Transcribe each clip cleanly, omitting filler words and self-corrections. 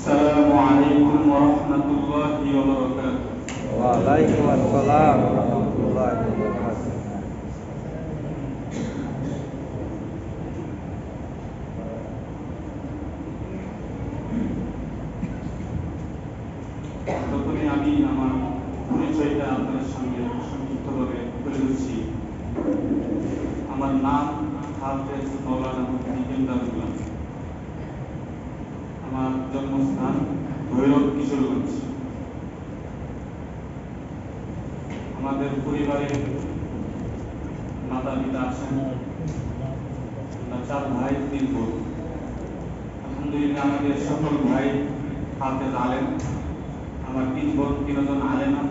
السلام عليكم ورحمة الله وبركاته. وعليكم السلام ورحمة الله وبركاته. প্রথমে আমি আমার পরিচয়টা আপনাদের সঙ্গে সংক্ষিপ্তভাবে তুলে ধরছি। আমার নাম হাফেজ মাওলানা মুফতি ইমদাদুল্লাহ। আমার জন্মস্থান ভৈরব কিশোরগঞ্জ। আমাদের পরিবারে মাতা পিতা আছেন, আমরা 4 ভাই 3 বোন। আলহামদুলিল্লাহ আমাদের সকল ভাই হাফেজ আলেম। আমার 3 বোন 3 জন আলেমা,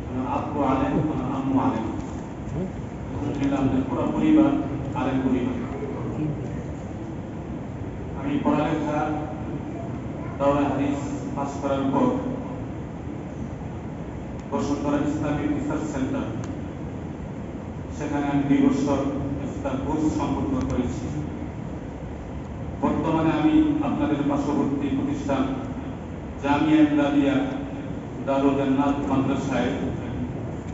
আমার আব্বু আলেম, আমার আম্মু আলেম। আলহামদুলিল্লাহ আমাদের পুরো পরিবার আলেম পরিবার। আমি পড়ালেখা দাওরায়ে হাদিস পাস করার পর বসুন্ধরা ইসলামিক রিসার্চ সেন্টার, সেখানে আমি 2 বছর ইফতার কোর্স সম্পন্ন করেছি। বর্তমানে আমি আপনাদের পার্শ্ববর্তী প্রতিষ্ঠান জামিয়া ইমদাদিয়া দারুল জান্নাত মাদ্রাসায়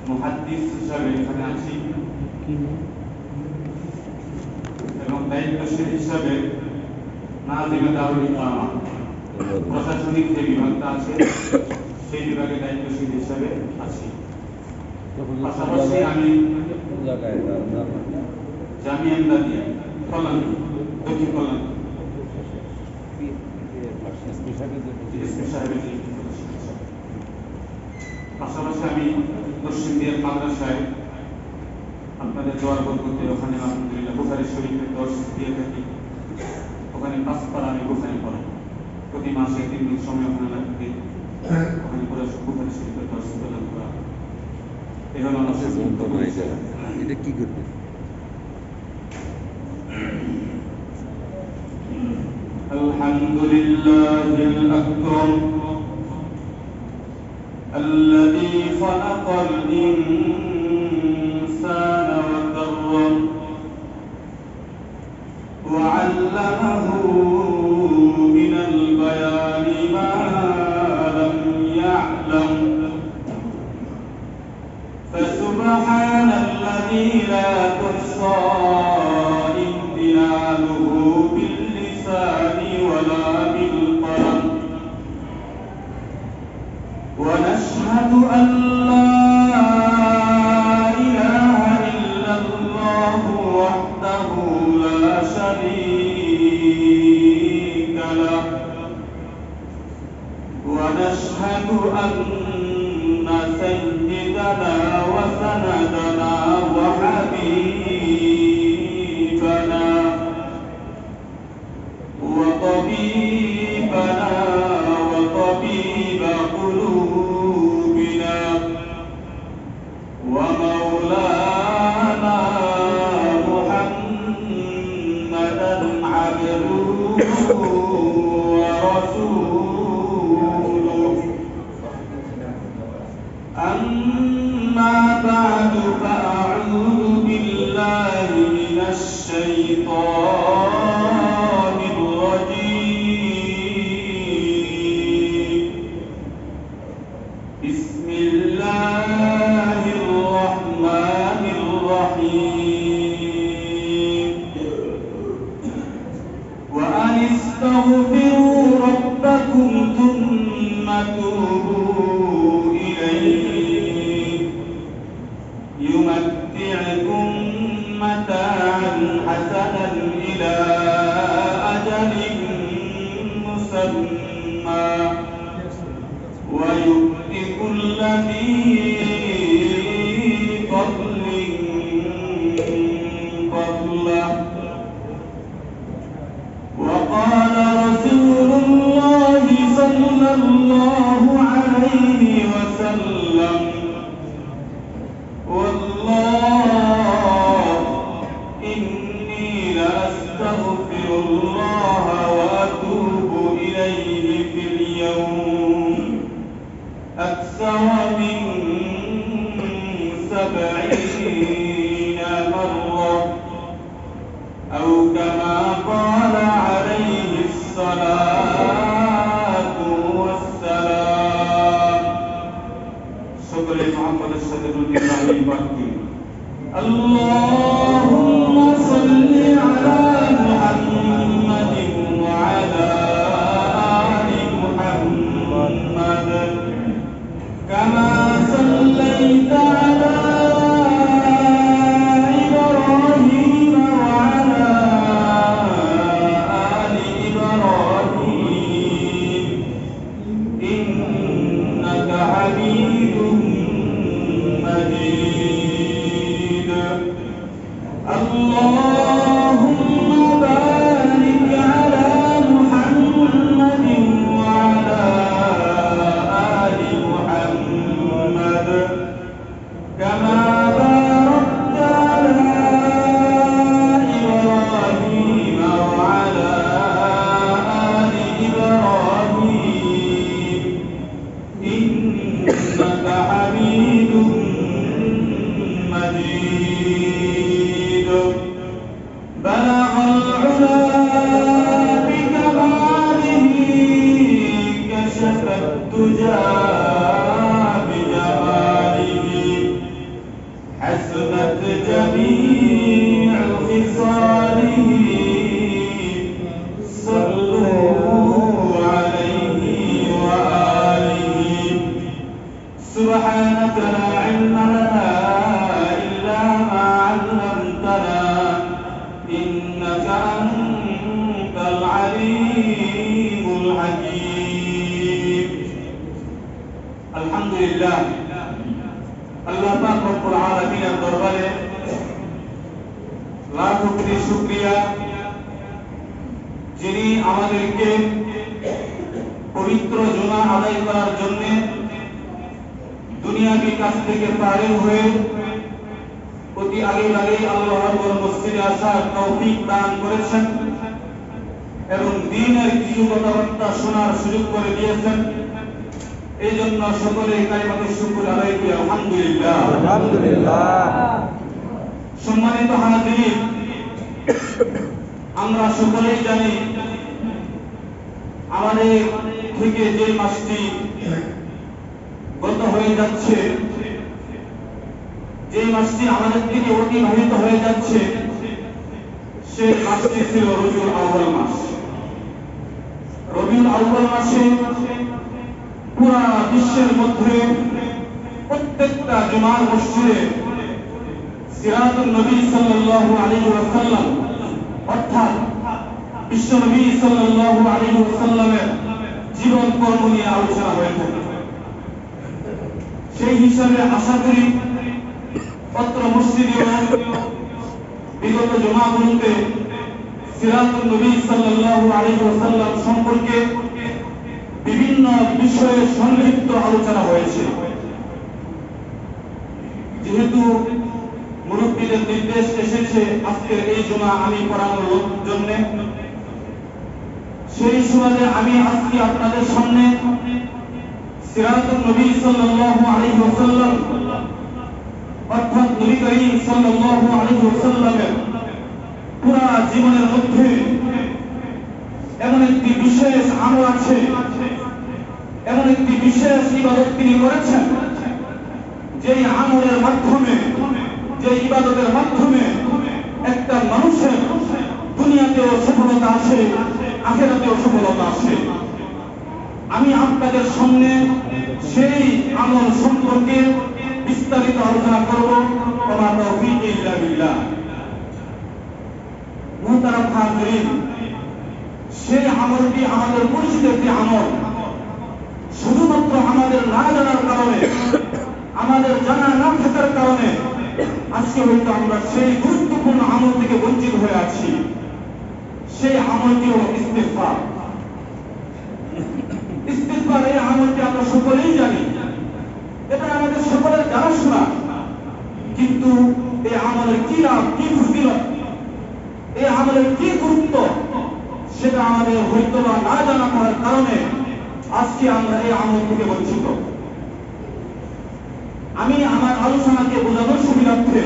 মুহাদ্দিস হিসাবে এখানে আছি এবং দায়িত্বশীল হিসাবে নাজিমে দারুল ইকামা প্রশাসনিক যে বিভাগটা আছে সেই বিভাগে দায়িত্বশীল হিসাবে আছি। পাশাপাশি আমি জামিয়া ইমদাদিয়া কল্যাণ, দক্ষিণ কল্যাণ পাশাপাশি আমি পশ্চিম দিয়ার মাদ্রাসায় আপনাদের দোয়ার বরকতে ওখানে আলহামদুলিল্লাহ বুখারী শরীফের দর্স দিয়ে থাকি। ওখানে 5 পারা আমি বুখারী পড়াই। প্রতি মাসে 3 দিন সময় ওখানে লাগবে, ওখানে পুরো বুখারী শরীফের দর্স প্রদান করা। এই হলো আমার এটা কি করবে? আলহামদুলিল্লাহিল আকরাম الذي خلق الإنسان وكرم وعلمه من البيان ما لم يعلم فسبحان الذي لا تحصى امتنانه باللسان ولا بالقلم ونشهد أن لا إله إلا الله وحده لا شريك له ونشهد أن سيدنا وسندنا وحبيبنا وطبيبنا وطبيب قلوبنا ومولانا محمدا عبده ورسوله أما بعد فأعوذ بالله من الشيطان الرجيم بسم الله الرحمن الرحيم وأن استغفروا ربكم ثم توبوا إليه يمتعكم متاعا حسنا إلى أجل مسمى ويؤت كل ذي فضل فضله وقال رسول الله صلى الله عليه وسلم والله إني لأستغفر الله وأتوب إليه في اليوم أكثر من 70 مرة أو كما قال عليه الصلاة والسلام شكر محمد الشهيد الإبراهيم اللهم صل على محمد وعلى آل محمد كما صليت على إبراهيم وعلى آل إبراهيم إنك حميد مجيد اللهم بارك على محمد وعلى آل محمد كما باركت على إبراهيم وعلى آل إبراهيم إنك حميد مجيد بلغ العلا بكماله كشف الدجى بجماله حسنت جميع خصاله صلوا عليه وآله سبحانك لا علم لنا إلا ما علمتنا إنك أنت العليم الحكيم الحمد لله আল্লাহ পাক রব্বুল আলামিনের দরবারে লাখ কোটি শুকরিয়া যিনি আমাদেরকে পবিত্র জুমা আদায় করার জন্য দুনিয়াবি কাছ থেকে পারে হয়ে অতি আগে আল্লাহর মসজিদে আসার তৌফিক দান করেছেন এবং দ্বীনের কিছু কথাবার্তা শোনার সুযোগ করে দিয়েছেন এই জন্য সকলে কালিমাতুশ শুকর আদায় করি আলহামদুলিল্লাহ আলহামদুলিল্লাহ সম্মানিত হাজিরিন আমরা সকলেই জানি আমাদের থেকে যে মাসটি গত হয়ে যাচ্ছে যে মাসটি আমাদের থেকে অতিবাহিত হয়ে যাচ্ছে সেই মাসটি ছিল রবিউল আউয়াল মাস রবিউল আউয়াল মাসে পুরা বিশ্বের মধ্যে প্রত্যেকটা জুমার মসজিদে সিরাতুন নবী সাল্লাল্লাহু আলাইহি ওয়াসাল্লাম অর্থাৎ বিশ্ব নবী সাল্লাল্লাহু আলাইহি ওয়াসাল্লামের জীবন কর্ম নিয়ে আলোচনা হয়ে থাকে সেই হিসাবে আশা করি পত্র মসজিদেও বিগত জুমাগুলোতে সিরাতুন নবী সাল্লাল্লাহু আলাইহি ওয়াসাল্লাম সম্পর্কে বিভিন্ন বিষয়ে সংক্ষিপ্ত আলোচনা হয়েছে যেহেতু মুরব্বীদের নির্দেশ এসেছে আজকের এই জুমা আমি পড়ানোর জন্য সেই সুবাদে আমি আজকে আপনাদের সামনে সিরাতুন নবী সাল্লাল্লাহু আলাইহি ওয়াসাল্লাম অর্থাৎ নবী করিম সাল্লাল্লাহু আলাইহি ওয়াসাল্লামের পুরা জীবনের মধ্যে এমন একটি বিশেষ আমল আছে, এমন একটি বিশেষ ইবাদত তিনি করেছেন, যেই আমলের মাধ্যমে, যে ইবাদতের মাধ্যমে একটা মানুষের দুনিয়াতেও সফলতা আসে, আখিরাতেও সফলতা আসে। আমি আপনাদের সামনে সেই আমল সম্পর্কে বিস্তারিত আলোচনা করব। ওমা তাওফীক ইল্লা বিল্লাহ। মুহতারাম হাজিরিন, সেই আমলটি আমাদের পরিচিত একটি আমল। শুধুমাত্র আমাদের না জানার কারণে, আমাদের জানা না থাকার কারণে আজকে হয়তো আমরা সেই গুরুত্বপূর্ণ আমল থেকে বঞ্চিত হয়ে আছি। সেই আমলটি হল ইস্তিগফার। ইস্তিগফার এই আমলটি আমরা সকলেই জানি, এটা আমাদের সকলের জানাশোনা, কিন্তু এই আমলের কি লাভ, কি ফজিলত, এই আমলের কি গুরুত্ব, সেটা আমাদের হয়তো বা না জানা থাকার কারণে আজকে আমরা এই আমল থেকে বঞ্চিত। আমি আমার আলোচনাকে বোঝানোর সুবিধার্থে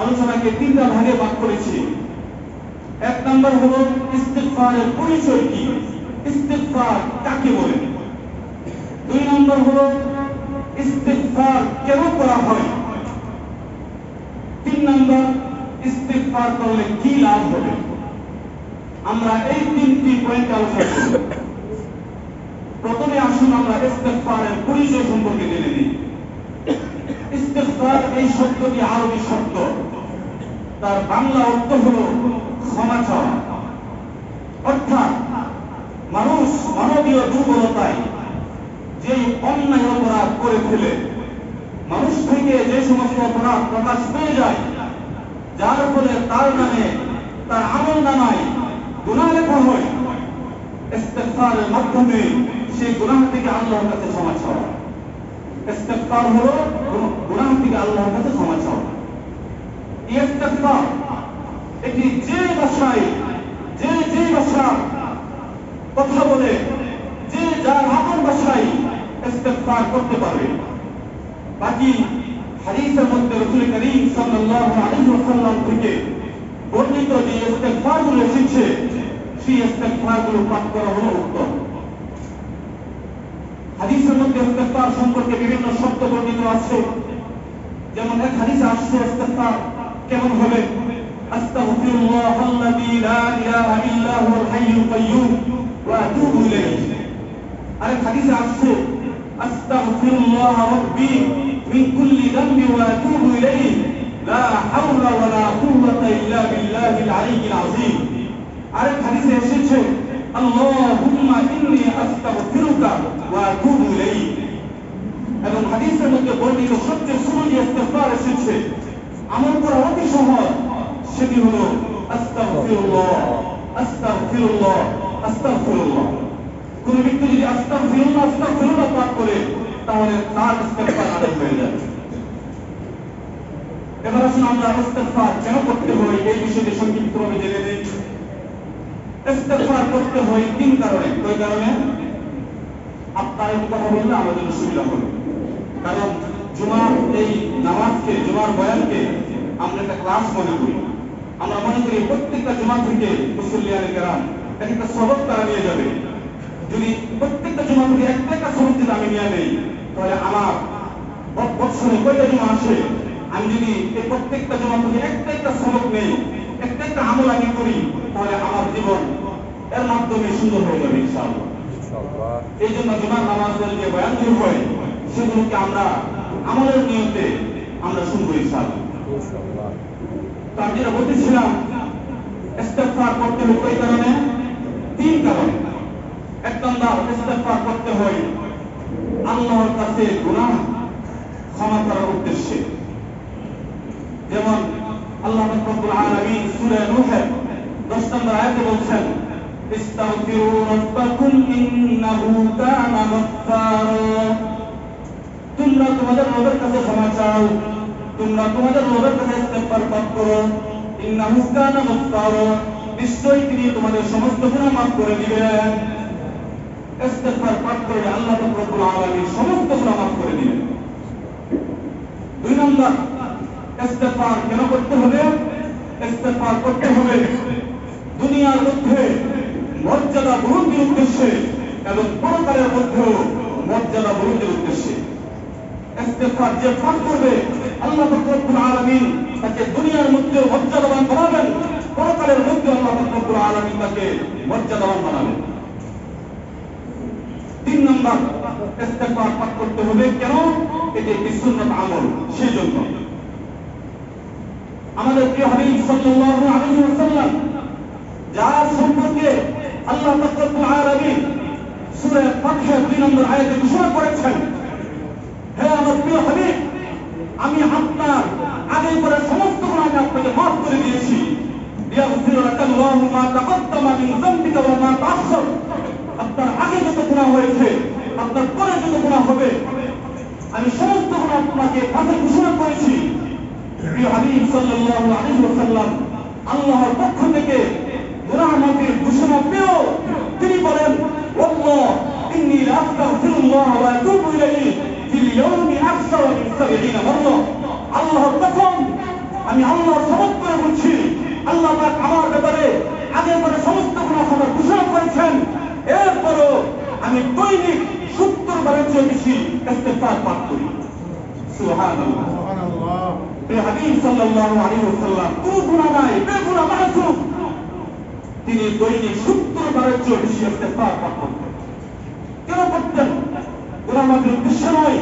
আলোচনাকে তিনটা ভাগে ভাগ করেছি। এক নম্বর হলো ইস্তিগফারের পরিচয় কি, ইস্তিগফার কাকে বলে। দুই নম্বর হলো ইস্তিগফার কেন করা হয়। তিন নম্বর ইস্তিগফার করলে কি লাভ হবে। আমরা এই তিনটি পয়েন্ট আলোচনা করব। প্রথমে আসুন আমরা ইস্তিগফারের পরিচয় সম্পর্কে জেনে নিই। ইস্তিগফার এই শব্দটি আরবি শব্দ, তার বাংলা অর্থ হলো ক্ষমা চাওয়া। অর্থাৎ মানুষ মানবীয় দুর্বলতায় যে অন্যায় অপরাধ করে ফেলে, মানুষ থেকে যে সমস্ত অপরাধ প্রকাশ পেয়ে যায়, যার ফলে তার নামে, তার আমল নামায় গুনাহ লেখা হয়, ইস্তিগফারের মাধ্যমে সেই গুনাহ থেকে আল্লাহর কাছে ক্ষমা চাওয়া। ইস্তিগফার হলো গুনাহ থেকে আল্লাহর কাছে ক্ষমা চাওয়া। ইস্তিগফার এটি যে ভাষায়, যে ভাষা কথা বলে, যে যার আপন ভাষায় ইস্তিগফার করতে পারবে। বাকি হাদিসের মধ্যে রাসূল করিম সাল্লাল্লাহু আলাইহি ওয়াসাল্লাম থেকে বর্ণিত যে ইস্তিগফারগুলো এসেছে, সেই ইস্তিগফারগুলো পাঠ করা হলো উত্তম। হাদিসের মধ্যে ইস্তিগফার সম্পর্কে বিভিন্ন শব্দ বর্ণিত আছে। যেমন এক হাদিসে আসছে ইস্তিগফার কেমন হবে, আস্তাগফিরুল্লাহাল্লাযী লা ইলাহা ইল্লা হুয়াল হাইয়ুল কাইয়্যুম ওয়া আতুবু ইলাইহি। আরেক হাদিসে আসছে আস্তাগফিরুল্লাহ রাব্বী মিন কুল্লি যামবি ওয়া আতুবু ইলাইহি লা হাওলা ওয়া লা কুওয়াতা ইল্লা বিল্লাহিল আলিয়্যিল আযীম। আরেক হাদিসে এসেছে আল্লাহুম্মা ইন্নী আস্তাগফিরুকা ওয়া আতুবু ইলাইহি। এবং হাদিসের মধ্যে বর্ণিত সবচেয়ে সুন্দর যে ইস্তিগফার এসেছে, আমল করা অতি সহজ, সেটি হলো আস্তাগফিরুল্লাহ, আস্তাগফিরুল্লাহ, আস্তাগফিরুল্লাহ। কোন ব্যক্তি যদি আস্তাগফিরুল্লাহ, আস্তাগফিরুল্লাহ পাঠ করে, তাহলে তার ইস্তিগফার আদায় হয়ে যাবে। এবার আসুন আমরা ইস্তিগফার কেন করতে হয় এই বিষয়টি সংক্ষিপ্তভাবে জেনে নিই। ইস্তিগফার করতে হয় তিন কারণে। কয় কারণে? আপনারা একটু কথা বললে আমাদের সুবিধা হবে। কারণ জুমার এই নামাজকে, জুমার বয়ানকে আমরা একটা ক্লাস মনে করি। আমরা মনে করি প্রত্যেকটা জুমা থেকে মুসল্লিয়ানে কেরাম একটা সবক তারা নিয়ে যাবে। যদি প্রত্যেকটা জুমা থেকে একটা সবক যদি আমি নিয়ে নেই, তাহলে আমার বছরে কয়টা জুমা আসে, আমি যদি এই প্রত্যেকটা জুমা থেকে একটা সবক নেই, একটা আমল আমি করি, তাহলে আমার জীবন এর মাধ্যমে সুন্দর হয়ে যাবে ইনশাআল্লাহ। এই জন্য জুমার নামাজের যে বয়ানগুলো হয়, সেগুলোকে আমরা আমলের নিয়তে আমরা শুনবো ইনশাআল্লাহ। তো আমি যেটা বলতেছিলাম, ইস্তিগফার করতে হয় কয় কারণে? তিন কারণে। এক নম্বর, ইস্তিগফার করতে হয় আল্লাহর কাছে গুনাহ ক্ষমা করার উদ্দেশ্যে। যেমন আল্লাহ রাব্বুল আলামিন সূরা নূহের 10 নম্বর আয়াতে বলছেন, ইস্তাগফিরু রাব্বাকুম ইন্নাহু কানা গাফফারা। তোমরা তোমাদের রবের কাছে ক্ষমা চাও, তোমরা তোমাদের রবের কাছে ইস্তিগফার পাঠ করো। ইন্নাহু কানা গাফফারা, নিশ্চয়ই তিনি তোমাদের সমস্ত গুনাহ মাফ করে দিবেন। ইস্তিগফার পাঠ করে আল্লাহ রব্বুল আলামিন সমস্ত গুনাহ মাফ করে দিবেন। 2 নম্বর, ইস্তিগফার কেন করতে হবে? ইস্তিগফার করতে হবে দুনিয়ার মধ্যে মর্যাদা বৃদ্ধির উদ্দেশ্যে এবং পরকালের মধ্যেও মর্যাদা বৃদ্ধির উদ্দেশ্যে। ইস্তিগফার যে পাঠ করবে আল্লাহ রব্বুল আলামিন তাকে দুনিয়ার মধ্যে মর্যাদাবান বানাবেন, পরকালের মধ্যে আল্লাহ রব্বুল আলামিন তাকে মর্যাদাবান বানাবেন। 3 নম্বর, ইস্তিগফার পাঠ করতে হবে কেন? এটি একটি সুন্নাত আমল। সেজন্য আমাদের প্রিয় হাবিব সাল্লাল্লাহু আলাইহি ওয়াসাল্লাম যার সম্পর্কে আল্লাহ রব্বুল আলামিন সূরা ফাতহা 2 নম্বর আয়াতে ঘোষণা করেছেন, হে আমার প্রিয় হাবিব, আমি আপনার আগে করে সমস্ত গুনাহ আপনাকে মাফ করে দিয়েছি। ইয়াগফিরু লাকাল্লাহু মা তাকাদ্দামা মিন যামবিকা ওয়া মা তাআখার। আপনার আগে যত গুনাহ হয়েছে, আপনার পরে যত গুনাহ হবে, আমি সমস্ত গুনাহ আপনাকে মাফের ঘোষণা করেছি। প্রিয় হাবিব সাল্লাল্লাহু আলাইহি ওয়াসাল্লাম আল্লাহর পক্ষ থেকে গুনাহ মাফের ঘোষণা পেয়েও তিনি বলেন, ওয়াল্লাহ ইন্নী লা আস্তাগফিরুল্লাহ ওয়া আতুবু ইলাইহি ফিল ইয়াউমি আকসার মিন 70 মাররা। আল্লাহর কসম, আমি আল্লাহর শপথ করে বলছি, আল্লাহ পাক আমার ব্যাপারে আগের পরে সমস্ত গুনাহ ক্ষমার ঘোষণা করেছেন, এরপরও আমি দৈনিক 70 বারের চেয়ে বেশি ইস্তিগফার পাঠ করি। সুবহানাল্লাহ। প্রিয় হাবিব সাল্লাল্লাহু আলাইহি ওয়াসাল্লাম কোন গুনাহ নাই, বেগুনাহ মাসুম, তিনি দৈনিক 70 বারের চেয়ে বেশি ইস্তিগফার পাঠ করতেন। কেন করতেন? গুনাহ মাফের উদ্দেশ্য নয়,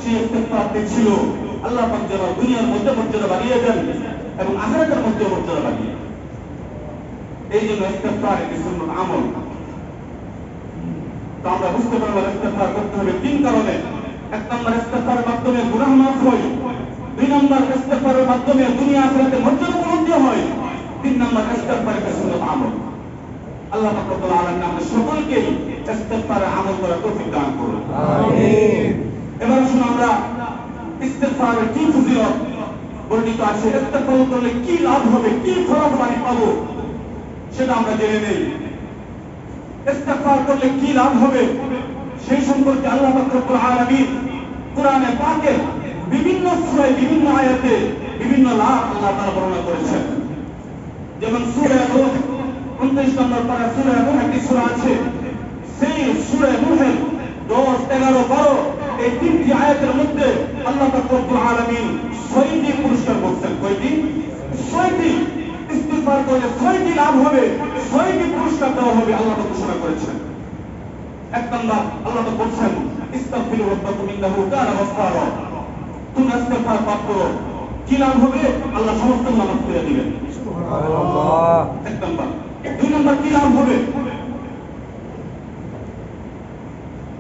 সেই ইস্তিগফারটি ছিল আল্লাহ পাক যেন দুনিয়ার মধ্যে মর্যাদা বাড়িয়ে দেন এবং আখিরাতের মধ্যে মর্যাদা বাড়িয়ে দেন। এই জন্য ইস্তিগফার একটি সুন্নাত আমল। তো আমরা বুঝতে পারলাম ইস্তিগফার করতে হবে 3 কারণে। 1 নম্বর, ইস্তিগফারের মাধ্যমে গুনাহ মাফ হয়। 2 নম্বর, ইস্তিগফারের মাধ্যমে দুনিয়া আখিরাতে মর্যাদা বুলন্দি হয়। 3 নম্বর, ইস্তিগফার একটি সুন্নাত আমল। আল্লাহ পাক রব্বুল আলামিন আমাদের সকলকে ইস্তিগফারের আমল করার তৌফিক দান করুন। আমিন। এবার আসুন আমরা ইস্তিগফারের কি ফজিলত বর্ণিত আছে, ইস্তিগফার করলে কি লাভ হবে, কি ফলাফল আমি পাবো, সেটা আমরা জেনে নেই। ইস্তিগফার করলে কি লাভ হবে সেই সম্পর্কে আল্লাহ পাক রব্বুল আলামিন কোরআনে পাকে বিভিন্ন সূরায় বিভিন্ন আয়াতে বিভিন্ন লাভ আল্লাহ তাআলা বর্ণনা করেছেন। যেমন সূরা নূহ 29 নম্বর পারা সূরা নূহ একটি সূরা আছে, সেই সূরা নূহের 10, 11, 12 এই 3টি আয়াতের মধ্যে আল্লাহ পাক রব্বুল আলামিন 6টি পুরস্কার বলছেন। কয়টি? 6টি। ইস্তিগফার করলে 6টি লাভ হবে, 6টি পুরস্কার দেওয়া হবে, আল্লাহ পাক ঘোষণা করেছেন। 1 নম্বর, আল্লাহ পাক বলছেন, ইস্তাগফিরু রাব্বাকুম ইন্নাহু কানা গাফফারা। তুমি ইস্তিগফার পাঠ করো, কি লাভ হবে? আল্লাহ সমস্ত গুনাহ মাফ করে দিবেন। সুবহানাল্লাহ। 1 নম্বর। 2 নম্বর, কি লাভ হবে?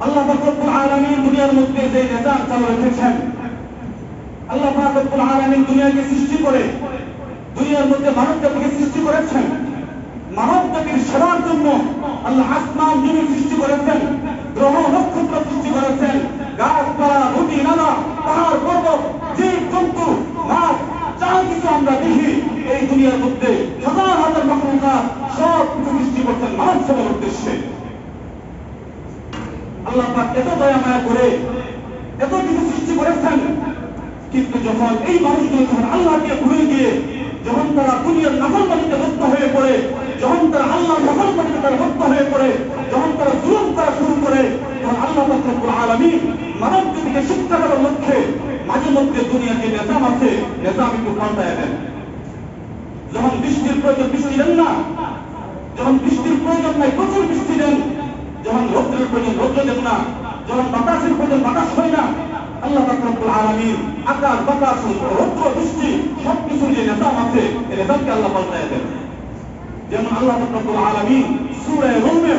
আল্লাহ পাক রব্বুল আলামিন দুনিয়ার মধ্যে যে নিজাম চালু রেখেছেন, আল্লাহ পাক রব্বুল আলামিন দুনিয়াকে সৃষ্টি করে দুনিয়ার মধ্যে মানব জাতিকে সৃষ্টি করেছেন। মানব জাতির সেবার জন্য আল্লাহ আসমান জমিন সৃষ্টি করেছেন, গ্রহ নক্ষত্র সৃষ্টি করেছেন, গাছপালা, নদী, নালা, পাহাড়, পর্বত, জীব জন্তু, মাছ, যা কিছু আমরা দেখি এই দুনিয়ার মধ্যে হাজার হাজার মাখলুকাত সব কিছু সৃষ্টি করছেন মানব সেবার উদ্দেশ্যে। আল্লাহ পাক এত দয়া মায়া করে এত কিছু সৃষ্টি করেছেন, কিন্তু যখন এই মানুষগুলো যখন আল্লাহকে ভুলে গিয়ে যখন তারা দুনিয়ার নাফরমানিতে লিপ্ত হয়ে পড়ে, যখন তারা আল্লাহর নাফরমানিতে তারা লিপ্ত হয়ে পড়ে, যখন তারা জুলুম করা শুরু করে, তখন আল্লাহ পাক রব্বুল আলামিন মানব জাতিকে শিক্ষা দেওয়ার লক্ষ্যে মাঝে মধ্যে দুনিয়ার যে নিজাম আছে নিজাম একটু পাল্টায় দেন। যখন বৃষ্টির প্রয়োজন বৃষ্টি দেন না, যখন বৃষ্টির প্রয়োজন নাই প্রচুর বৃষ্টি দেন, যখন রৌদ্রের প্রয়োজন রৌদ্র দেন না, যখন বাতাসের প্রয়োজন বাতাস হয় না, আল্লাহ পাক রব্বুল আলামিন আকাশ, বাতাস, রৌদ্র, বৃষ্টি সবকিছুর যে নিজাম আছে এই নিজামকে আল্লাহ পাল্টায় দেন। যেমন আল্লাহ পাক রব্বুল আলামিন সূরা রূমের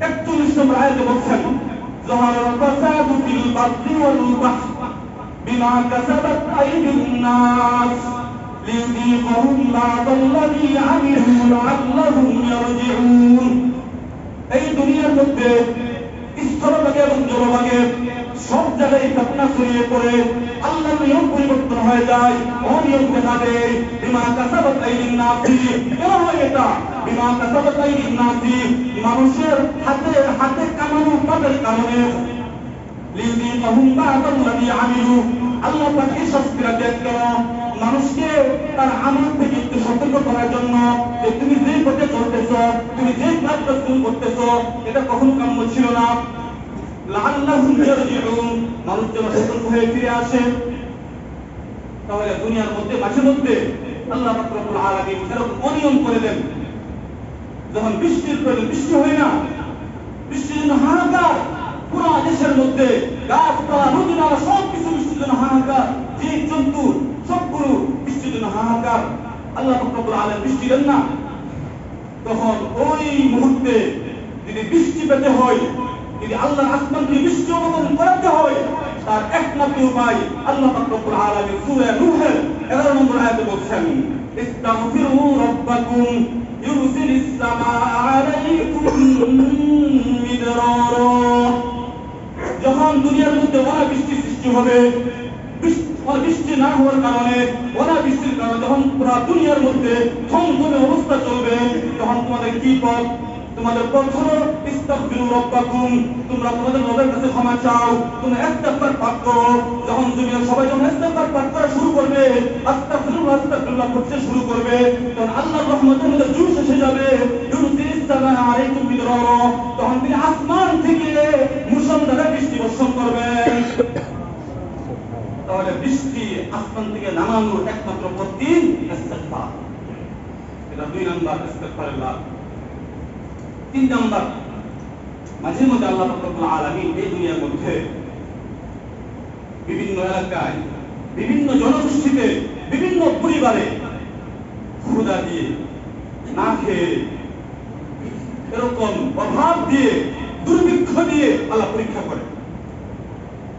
41 নম্বর আয়াতে বলছেন, যাহারাল ফাসাদু ফিল বাররি ওয়াল বাহর বিমা কাসাবাত আইদিন নাস লিযীকাহুম বা'দাল্লাযী আমিলু লা'আল্লাহুম ইয়ারজিউন। এই দুনিয়ার মধ্যে স্থলভাগে এবং জলভাগে সব জায়গায় ফিতনা ছড়িয়ে পড়ে, আল্লাহর নিয়ম পরিবর্তন হয়ে যায়, অনিয়ম দেখা দেয়। বিমা কাসাবাত আইদিন নাস, কেন হয় এটা? বিমা কাসাবাত আইদিন নাসি, মানুষের হাতে হাতে কামানো পাপের কারণে লিযিকাহুম বা'দাল্লাযী আমিলু, আল্লাহ পাক এই শাস্তিটা দেন কেন? মানুষকে তার আমল থেকে একটু সতর্ক করার জন্য, যে তুমি যে পথে চলতেছ, তুমি যে কাজটা তুমি করতেছ, এটা কখনো কাম্য ছিল না। লাআল্লাহুম ইয়ারজিউন, মানুষ যেন সতর্ক হয়ে ফিরে আসে। তাহলে দুনিয়ার মধ্যে মাঝে মধ্যে আল্লাহ পাক রব্বুল আলামিন এরকম অনিয়ম করে দেন। যখন বৃষ্টির প্রয়োজন, বৃষ্টি হয় না, বৃষ্টির জন্য হাহাকার, পুরো দেশের মধ্যে গাছপালা নদী নালা সবকিছু বৃষ্টির জন্য হাহাকার, জীব জন্তু সবগুলো বৃষ্টির জন্য হাহাকার। আল্লাহ পাক রব্বুল আলামিন বৃষ্টি দেন না। তখন ওই মুহূর্তে যদি বৃষ্টি পেতে হয়, যদি আল্লাহর আসমান থেকে বৃষ্টি অবতরণ করাতে হয়, তার একমাত্র উপায় আল্লাহ পাক রব্বুল আলামিন সূরা নূহের 11 নম্বর আয়াতে বলছেন, ইস্তাগফিরু রাব্বাকুম ইউরসিলিস সামাআ আলাইকুম মিদরারা। যখন দুনিয়ার মধ্যে অনাবৃষ্টি সৃষ্টি হবে, বৃষ্টি না হওয়ার কারণে, অনাবৃষ্টির কারণে যখন পুরো দুনিয়ার মধ্যে থমথমে অবস্থা চলবে, তখন তোমাদের কি পথ? তোমাদের পথ হলো ইস্তাগফিরু রাব্বাকুম, তোমরা তোমাদের রবের কাছে ক্ষমা চাও, তোমরা ইস্তিগফার পাঠ করো। যখন দুনিয়ার সবাই যখন ইস্তিগফার পাঠ করা শুরু করবে, আস্তাগফিরুল্লাহ আস্তাগফিরুল্লাহ করতে শুরু করবে, তখন আল্লাহর রহমতের মধ্যে জুস এসে যাবে। ইউরসিলিস সামাআ আলাইকুম মিদরারা, তখন তিনি আসমান থেকে মুষলধারে বৃষ্টি বর্ষণ করবেন। তাহলে বৃষ্টি আসমান থেকে নামানোর একমাত্র পদ্ধতি ইস্তিগফার। এটা 2 নাম্বার ইস্তিগফারের লাভ। 3 নাম্বার, মাঝে মধ্যে আল্লাহ পাক রব্বুল আলামিন এই দুনিয়ার মধ্যে বিভিন্ন এলাকায়, বিভিন্ন জনগোষ্ঠীতে, বিভিন্ন পরিবারে ক্ষুধা দিয়ে, না খেয়ে, এরকম অভাব দিয়ে, দুর্ভিক্ষ দিয়ে আল্লাহ পরীক্ষা করে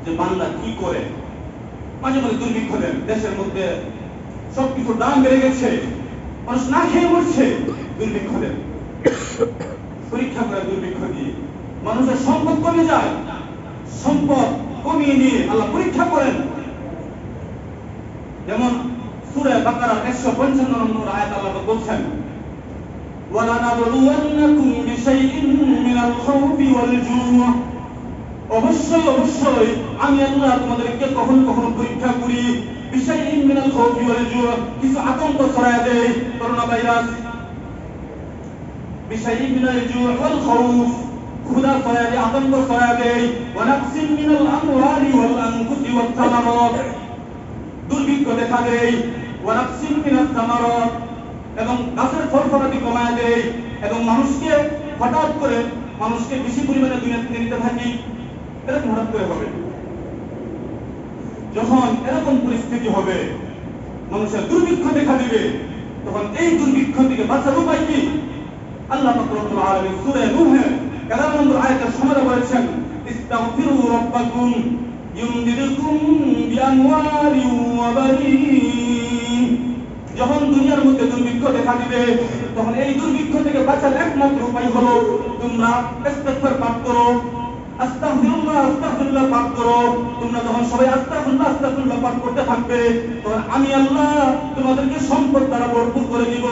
যে বান্দা কি করে। মাঝে মাঝে দুর্ভিক্ষ দেন, দেশের মধ্যে সবকিছুর দাম বেড়ে গেছে, মানুষ না খেয়ে মরছে, দুর্ভিক্ষ দেন, পরীক্ষা করে দুর্ভিক্ষ দিয়ে। মানুষের সম্পদ কমে যায়, সম্পদ কমিয়ে নিয়ে আল্লাহ পরীক্ষা করেন। যেমন সূরা বাকারার 155 নম্বর আয়াত আল্লাহ বলছেন, ওয়ালানাবলুওয়ান্নাকুম বিশাইইন মিনাল খাউফি ওয়াল জুউ, অবশ্যই অবশ্যই আমি আল্লাহ তোমাদেরকে কখনো কখনো পরীক্ষা করি। বিশাইইন মিনাল খাউফি ওয়াল জুউ, কিছু আতঙ্ক ছড়ায় দেয়, করোনা ভাইরাস। বিশাইইন মিনাল জুউ ওয়াল খাউফ, ক্ষুধা ছড়ায় দেয়, আতঙ্ক ছড়ায় দেয়। ওয়া নাকসিন মিনাল আমওয়ালি ওয়াল আনফুসি ওয়াত থামারাত, দুর্ভিক্ষ দেখা দেয়। ওয়া নাকসিন মিনাত থামারাত, এবং গাছের ফলফলাদি কমায় দেয়, এবং মানুষকে হঠাৎ করে মানুষকে বেশি পরিমাণে দুনিয়া থেকে নিতে থাকি। এরকম হঠাৎ করে হবে। যখন এরকম পরিস্থিতি হবে, মানুষের দুর্ভিক্ষ দেখা দিবে, তখন এই দুর্ভিক্ষ থেকে বাঁচার উপায় কি? আল্লাহ পাক রব্বুল আলামিন সূরা নূহের 11 নম্বর আয়াতে সমাধান করেছেন, ইস্তাগফিরু রাব্বাকুম ইউমদিদকুম বিআমওয়ালিন ওয়া বানিন। যখন দুনিয়ার মধ্যে দুর্ভিক্ষ দেখা দিবে, তখন এই দুর্ভিক্ষ থেকে বাঁচার একমাত্র উপায় হলো তোমরা ইস্তিগফার পাঠ করো, আস্তাগফিরুল্লাহ আস্তাগফিরুল্লাহ পাঠ করো। তোমরা যখন সবাই আস্তাগফিরুল্লাহ আস্তাগফিরুল্লাহ পাঠ করতে থাকবে, তখন আমি আল্লাহ তোমাদেরকে সম্পদ দ্বারা ভরপুর করে দিব।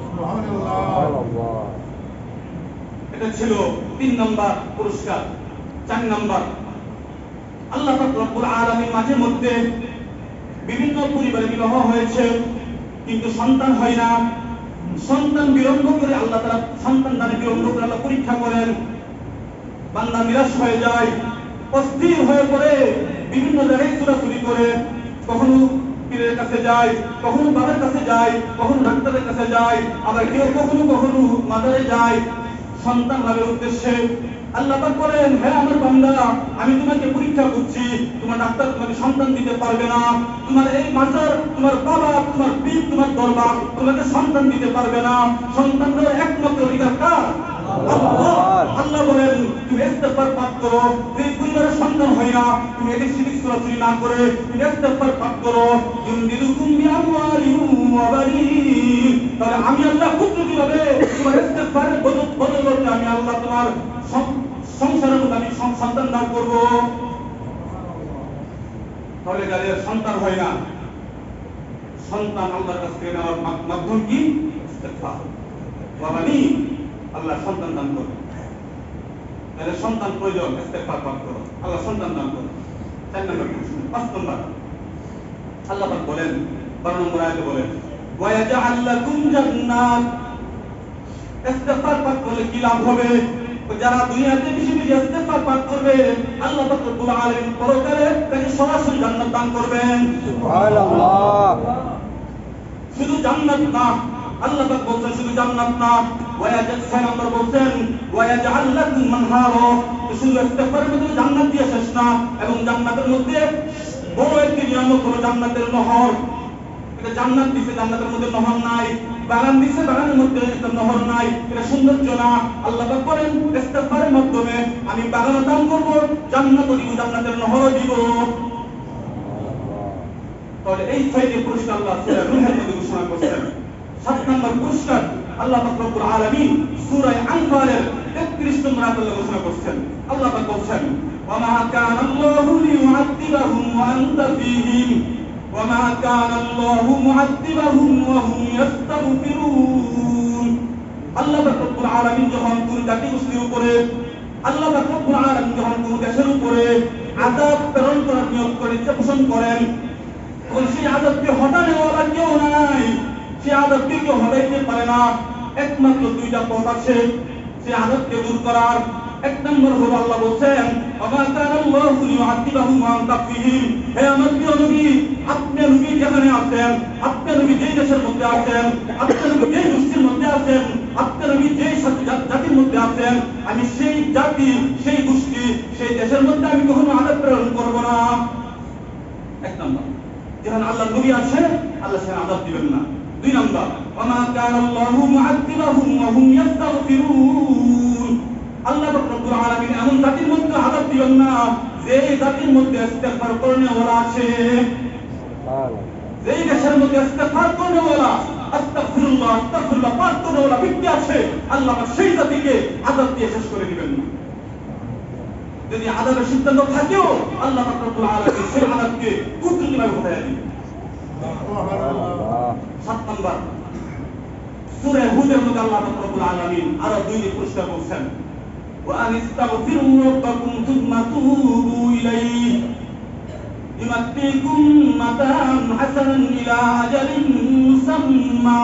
সুবহানাল্লাহ। এটা ছিল 3 নাম্বার পুরস্কার। 4 নাম্বার, আল্লাহ পাক রব্বুল আলামিন মাঝে মধ্যে বিভিন্ন পরিবারে বিবাহ হয়েছে কিন্তু সন্তান হয় না, সন্তান বিলম্ব করে আল্লাহ তাআলা সন্তান দানে বিলম্ব করে আল্লাহ পরীক্ষা করেন। বান্দা নিরাশ হয়ে যায়, অস্থির হয়ে পড়ে, বিভিন্ন জায়গায় চুরাচুরি করে, কখনো পীরের কাছে যায়, কখনো বাবার কাছে যায়, কখনো ডাক্তারের কাছে যায়, আবার কেউ কখনো কখনো মাজারে যায় সন্তান লাভের উদ্দেশ্যে। আল্লাহ পাক বলেন, হে আমার বান্দা, আমি তোমাকে পরীক্ষা করছি, তোমার ডাক্তার তোমাকে সন্তান দিতে পারবে না, তোমার এই মাজার, তোমার বাবা, তোমার পীর, তোমার দরবার তোমাকে সন্তান দিতে পারবে না। সন্তানের একমাত্র অধিকার কার? আল্লাহ। আল্লাহ বলেন, তুমি ইস্তিগফার পাঠ করো, যে পরিবারের সন্তান হয় না, তুমি এদিক সেদিক চুরাচুরি না করে তুমি ইস্তিগফার পাঠ করো। ইউমদিদকুম বিআমওয়ালিন ওয়া বানিন, তাহলে আমি আল্লাহ কুদরতিভাবে তোমার ইস্তিগফারের বদৌলতে আমি আল্লাহ তোমার সংসারের মধ্যে আমি সন্তান দান করব। তাহলে যাদের সন্তান হয় না, সন্তান আল্লাহর কাছ থেকে নেওয়ার মাধ্যম কি? ইস্তিগফার। বাবানি আল্লাহ সন্তান দান করো, তাহলে সন্তান প্রয়োজন, ইস্তেগফার পাঠ করো, আল্লাহ সন্তান দান করো। 4 নম্বর প্রশ্ন। 5 নম্বর আল্লাহ পাক বলেন 12 নম্বর আয়াতে বলেন ওয়া ইয়াজআল লাকুম জান্নাত। ইস্তেগফার পাঠ করলে কি লাভ হবে? যারা দুনিয়াতে বেশি বেশি ইস্তেগফার পাঠ করবে আল্লাহ পাক রব্বুল আলামিন পরকালে তাকে সরাসরি জান্নাত দান করবেন। সুবহানাল্লাহ। শুধু জান্নাত না, আল্লাহ পাক বলছেন শুধু জান্নাত না, ওয়া ইয়াজআল 6 নম্বর বলছেন ওয়া ইয়াজআল লাকুম মানহারা। শুধু ইস্তেগফারের মধ্যে জান্নাত দিয়ে শেষ না, এবং জান্নাতের মধ্যে বড় একটি নিয়ামত হলো জান্নাতের নহর। এটা জান্নাত দিছে, জান্নাতের মধ্যে নহর নাই। বাগান দিছে, বাগানের মধ্যে একটা নহর নাই। এটা সৌন্দর্য না। আল্লাহ পাক বলেন ইস্তেগফারের মাধ্যমে আমি বাগান দান করব, জান্নাতও দিব, জান্নাতের নহরও দিব। তাহলে এই 6টি পুরস্কার আল্লাহ সূরা নূহের মধ্যে ঘোষণা করেছেন। 7 নম্বর পুরস্কার আল্লাহ পাক রব্বুল আলামিন সূরা আনফালের 33 নম্বর আয়াতে ঘোষণা করেছেন। আল্লাহ পাক বলেন ওয়া মা কানা আল্লাহু লিয়ুআযিবাহুম ওয়া আনতা ফীহিম ওয়া মা কানা আল্লাহু মুআযিবাহুম ওয়া হুম ইস্তাগফিরুন। আল্লাহ পাক রব্বুল আলামিন যখন কোন জাতি গোষ্ঠীর উপরে, আল্লাহ পাক রব্বুল আলামিন যখন কোন দেশের উপরে আযাব প্রেরণ করার নিয়ত করে, ইচ্ছা পোষণ করেন, সেই আযাবকে হটানোওয়ালা কেউ নাই। সেই আযাবকে কেউ হটাইতে পারে না। একমাত্র 2টা পথ আছে সেই আযাবকে দূর করার। 1 নম্বর হলো আল্লাহ বলেন ওয়া কানা আল্লাহু লিয়ুআযিবাহুম ওয়া আনতা ফীহিম। হে আমার প্রিয় নবী, আপনি নবী যেখানে আছেন, আপনি নবী যেই দেশের মধ্যে আছেন, আপনি নবী যেই গোষ্ঠীর মধ্যে আছেন, আপনি নবী যেই জাতির মধ্যে আছেন, আমি সেই জাতি, সেই গোষ্ঠী, সেই দেশের মধ্যে আমি কখনো আযাব প্রেরণ করব না। 1 নম্বর, যেখানে আল্লাহ নবী আছে আল্লাহ সেখানে আযাব দিবেন না। 2 নম্বর ওয়া মা কানা আল্লাহু মুআযিবাহুম ওয়া হুম ইস্তাগফিরুন। আল্লাহ রব্বুল আলামিন এমন জাতির মধ্যে আযাব দিবেন না যে জাতির মধ্যে ইস্তেগফার করেওয়ালা আছে, যেই দেশের মধ্যে ইস্তেগফার করেওয়ালা, আস্তাগফিরুল্লাহ আস্তাগফিরুল্লাহ পাঠ করেওয়ালা ব্যক্তি আছে, আল্লাহ পাক সেই জাতিকে আযাব দিয়ে শেষ করে দিবেন না। যদি আযাবের সিদ্ধান্ত থাকেও আল্লাহ পাক রব্বুল আলামিন সেই আযাবকে কুদরতিভাবে ঘটায় দিবেন। 7 নম্বর সূরা হুদের মধ্যে আল্লাহ পাক রব্বুল আলামিন আরো 2টি পুরস্কার বলেছেন ওয়া আনিস্তাগফিরু রাব্বাকুম সুম্মা তুবু ইলাইহি ইউমাত্তিকুম মাতা'আন হাসানান ইলা আজালিন মুসাম্মা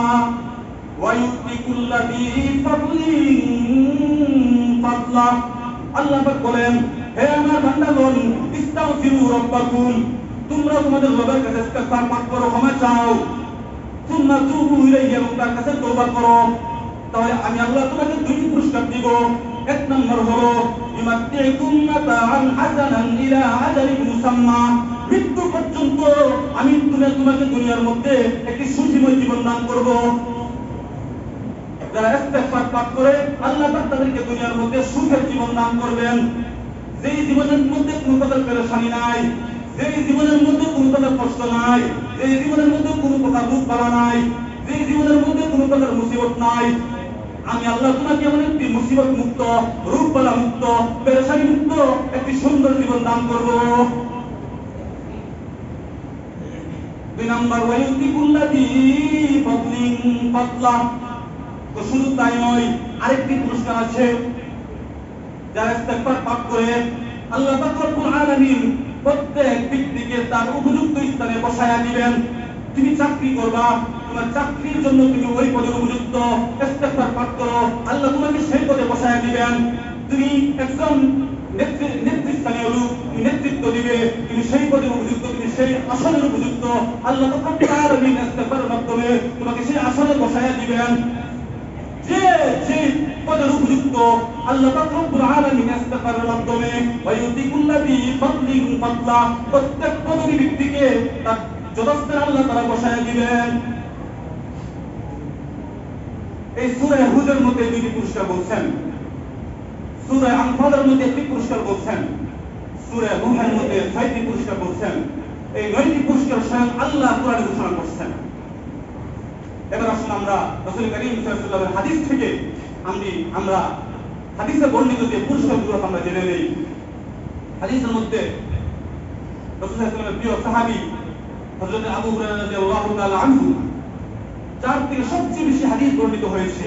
ওয়া ইউতি কুল্লি ফাদলিন ফাদলা। আল্লাহ পাক বলেন হে আমার বান্দাগণ, ইস্তাগফিরু রাব্বাকুম, তোমরা তোমাদের রবের কাছে ইস্তিগফার পাঠ করো, ক্ষমা চাও। সুম্মা তুবু ইলাইহি, এবং তার কাছে তওবা করো। তাহলে আমি আল্লাহ তোমাকে 2টি পুরস্কার দিব। 1 নম্বর হলো ইউমাত্তিকুম মাতা'আন হাসানান ইলা আজালিন মুসাম্মা, মৃত্যু পর্যন্ত আমি তোমাকে দুনিয়ার মধ্যে একটি সুখময় জীবন দান করব। যারা ইস্তিগফার পাঠ করে আল্লাহ পাক তাদেরকে দুনিয়ার মধ্যে সুখের জীবন দান করবেন। যেই জীবনের মধ্যে কোনো প্রকার পেরেশানি নাই, যেই জীবনের মধ্যে কোনো প্রকার কষ্ট নাই, যেই জীবনের মধ্যে কোনো প্রকার রোগ বালা নাই, যেই জীবনের মধ্যে কোনো প্রকার মুসিবত নাই, আমি আল্লাহ তোমাকে এমন একটি মুসিবত মুক্ত, রোগ বালা মুক্ত, পেরেশানি মুক্ত একটি সুন্দর জীবন দান করব। 2 নম্বর ওয়া ইউতি কুল্লি ফাদলিন ফাদলা। তো শুধু তাই নয়, আরেকটি পুরস্কার আছে। যারা ইস্তিগফার পাঠ করে আল্লাহ পাক রব্বুল আলামিন প্রত্যেক ব্যক্তিকে তার উপযুক্ত স্থানে বসায়া দিবেন। তুমি চাকরি করবা, তোমার চাকরির জন্য তুমি ওই পদে উপযুক্ত, ইস্তিগফার পাঠ করো, আল্লাহ তোমাকে সেই পদে বসায়া দিবেন। তুমি একজন নেতৃস্থানীয় লোক, তুমি নেতৃত্ব দিবে, তুমি সেই পদের উপযুক্ত, তুমি সেই আসনের উপযুক্ত, আল্লাহ পাক রব্বুল আলামিন ইস্তিগফারের মাধ্যমে তোমাকে সেই আসনে বসায়া দিবেন। যে যে পদের উপযুক্ত আল্লাহ পাক রব্বুল আলামিন ইস্তিগফারের মাধ্যমে ওয়া ইউতি কুল্লি ফাদলিন ফাদলা, প্রত্যেক পদবী ব্যক্তিকে তার যথাস্থানে আল্লাহ তাআলা বসায়া দিবেন। এই সূরা হুদের মধ্যে 2টি পুরস্কার বলছেন, সূরা আনফালের মধ্যে 1টি পুরস্কার বলছেন, সূরা নূহের মধ্যে 6টি পুরস্কার বলছেন। এই 9টি পুরস্কার স্বয়ং আল্লাহ কোরআনে ঘোষণা করেছেন। এবার আসুন আমরা রাসূল করিম সাল্লাল্লাহু আলাইহি ওয়াসাল্লামের হাদিস থেকে আমরা হাদিসে বর্ণিত যে পুরস্কারগুলো আমরা জেনে নেই। হাদিসের মধ্যে রাসূল সাল্লাল্লাহু আলাইহি ওয়াসাল্লামের প্রিয় সাহাবী হযরত আবু হুরায়রা রাদিয়াল্লাহু তাআলা আনহু 4 থেকে সবচেয়ে বেশি হাদিস বর্ণিত হয়েছে।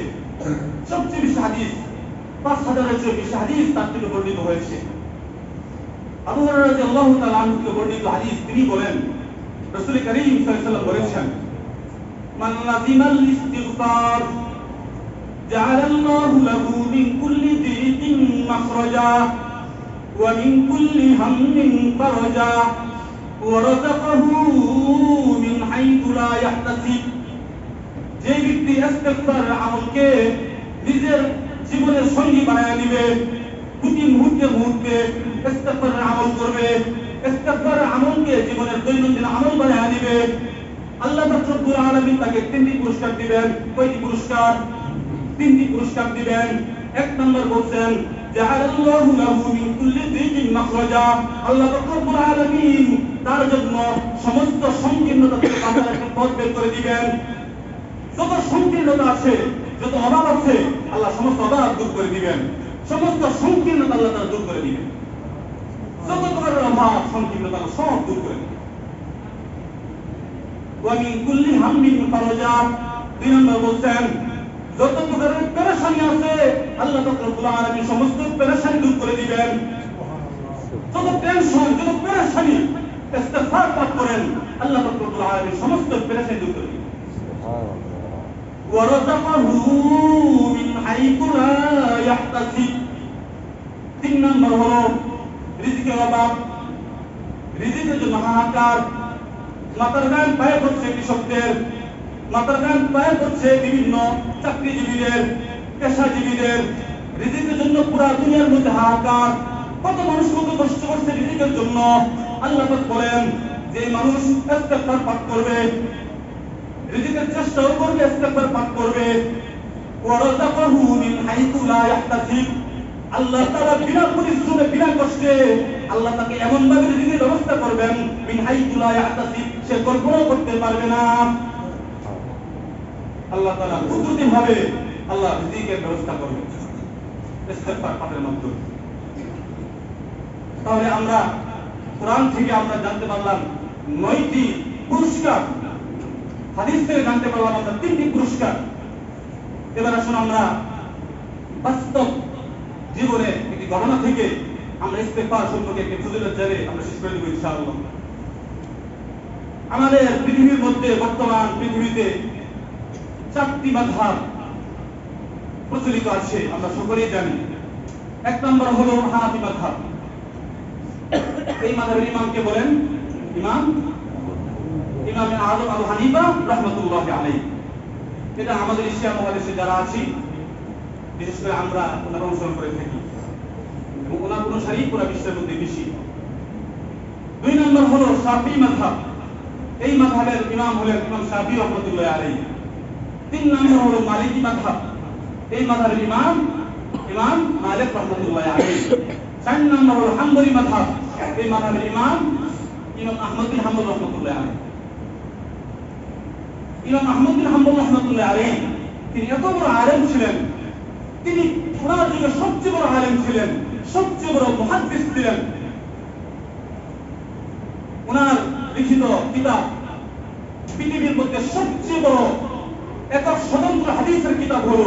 সবচেয়ে বেশি হাদিস 5000-এর চেয়ে বেশি হাদিস তার থেকে বর্ণিত হয়েছে। আবু হুরায়রা রাদিয়াল্লাহু তাআলা আনহু থেকে বর্ণিত হাদিস, তিনি বলেন রাসূল করিম সাল্লাল্লাহু আলাইহি ওয়াসাল্লাম বলেছেন, মান লাযিমাল ইস্তিগফার জাআলাল্লাহু লাহু মিন কুল্লি যিকিন মাখরাজা ওয়া মিন কুল্লি হাম্মিন ফারাজা ওয়া রাযাকাহু মিন হাইথু লা ইয়াহতাসিব। যে ব্যক্তি ইস্তিগফারের আমলকে নিজের জীবনের সঙ্গী বানায় নিবে, প্রতি মুহূর্তে মুহূর্তে ইস্তিগফারের আমল করবে, ইস্তিগফারের আমলকে জীবনের দৈনন্দিন আমল বানায় নিবে, আল্লাহ পাক রব্বুল আলামিন তাকে তিনটি পুরস্কার দিবেন। কয়টি পুরস্কার? তিনটি পুরস্কার দিবেন। এক নম্বর বলছেন, জাআলাল্লাহু লাহু মিন কুল্লি যিকিন মাখরাজা, আল্লাহ পাক রব্বুল আলামিন তার জন্য সমস্ত সংকীর্ণতা থেকে বাঁচার একটা পথ বের করে দিবেন। যত সংকীর্ণতা আছে, যত অভাব আছে, আল্লাহ সমস্ত অভাব দূর করে দিবেন, সমস্ত সংকীর্ণতা আল্লাহ তাআলা দূর করে দিবেন। যত প্রকারের অভাব সংকীর্ণতা সব দূর করে দিবেন। ওয়া মিন কুল্লি হাম্মিন ফারাজা, দুই নম্বর বলছেন, যত প্রকারের পেরেশানি আছে আল্লাহ পাক রব্বুল আলামিন সমস্ত পেরেশানি দূর করে দিবেন। যত টেনশন, যত পেরেশানি, ইস্তিগফার পাঠ করেন, আল্লাহ পাক রব্বুল আলামিন সমস্ত পেরেশানি দূর করে দিবেন। ওয়ারাযাকাহু মিন হাইথু লা ইয়াহতাসিব, তিন নম্বর হলো রিজিকের অভাব, রিজিকের জন্য হাহাকার, মাথার গান পায়ে পড়ছে কৃষকদের, মাথার গান পায়ে পড়ছে বিভিন্ন চাকরিজীবীদের, পেশাজীবীদের, রিজিকের জন্য পুরা দুনিয়ার মধ্যে হাহাকার। কত মানুষ কত কষ্ট করছে রিজিকের জন্য। আল্লাহ পাক বলেন যে মানুষ ইস্তিগফার পাঠ করবে, রিজিকের চেষ্টাও করবে, ইস্তিগফার পাঠ করবে, ওয়ারাযাকাহু মিন হাইথু লা ইয়াহতাসিব, আল্লাহ তাআলা বিনা পরিশ্রমে বিনা কষ্টে আল্লাহ তাকে এমন ভাবে রিজিকের ব্যবস্থা করবেন, মিন হাইথু লা ইয়াহতাসিব, সে কল্পনা করতে পারবে না। আল্লাহ তাআলা কুদরতি ভাবে আল্লাহ রিজিকের ব্যবস্থা করবেন ইস্তিগফার পাঠের মাধ্যমে। তাহলে আমরা কোরআন থেকে আমরা জানতে পারলাম 9টি পুরস্কার, হাদিস থেকে জানতে পারলাম আমরা 3টি পুরস্কার। এবার আসুন আমরা বাস্তব জীবনে একটি ঘটনা থেকে আমরা ইস্তিগফার সম্পর্কে একটি ফজিলত জেনে আমরা শেষ করে দেব ইনশাআল্লাহ। আমাদের পৃথিবীর মধ্যে বর্তমান পৃথিবীতে 4টি মাযহাব প্রচলিত আছে, আমরা সকলেই জানি। এক নম্বর হলো হানাফি মাযহাব। এই মাযহাবের ইমামকে বলেন ইমাম আযম আবু হানিফা রাহমাতুল্লাহি আলাইহি। এটা আমাদের এশিয়া মহাদেশে যারা আছি, বিশেষ করে আমরা ওনার অনুসরণ করে থাকি এবং ওনার অনুসারী পুরো বিশ্বের মধ্যে বেশি। দুই নম্বর হলো শাফি মাযহাব। এই মাযহাবের ইমাম হলেন ইমাম শাফি রাহমাতুল্লাহি আলাইহি। তিন নম্বর হলো মালিকি মাযহাব। এই মাযহাবের ইমাম মালিক রাহমাতুল্লাহি আলাইহি। চার নম্বর হলো হাম্বলি মাযহাব। এই মাযহাবের ইমাম আহমদ বিন হাম্বল রাহমাতুল্লাহি আলাইহি। ইমাম আহমদ বিন হাম্বল রাহমাতুল্লাহি আলাইহি তিনি এত বড় আলেম ছিলেন, তিনি ওনার যুগে সবচেয়ে বড় আলেম ছিলেন, সবচেয়ে বড় মুহাদ্দিস ছিলেন। ওনার লিখিত কিতাব পৃথিবীর মধ্যে সবচেয়ে বড় একক স্বতন্ত্র হাদিসের কিতাব হলো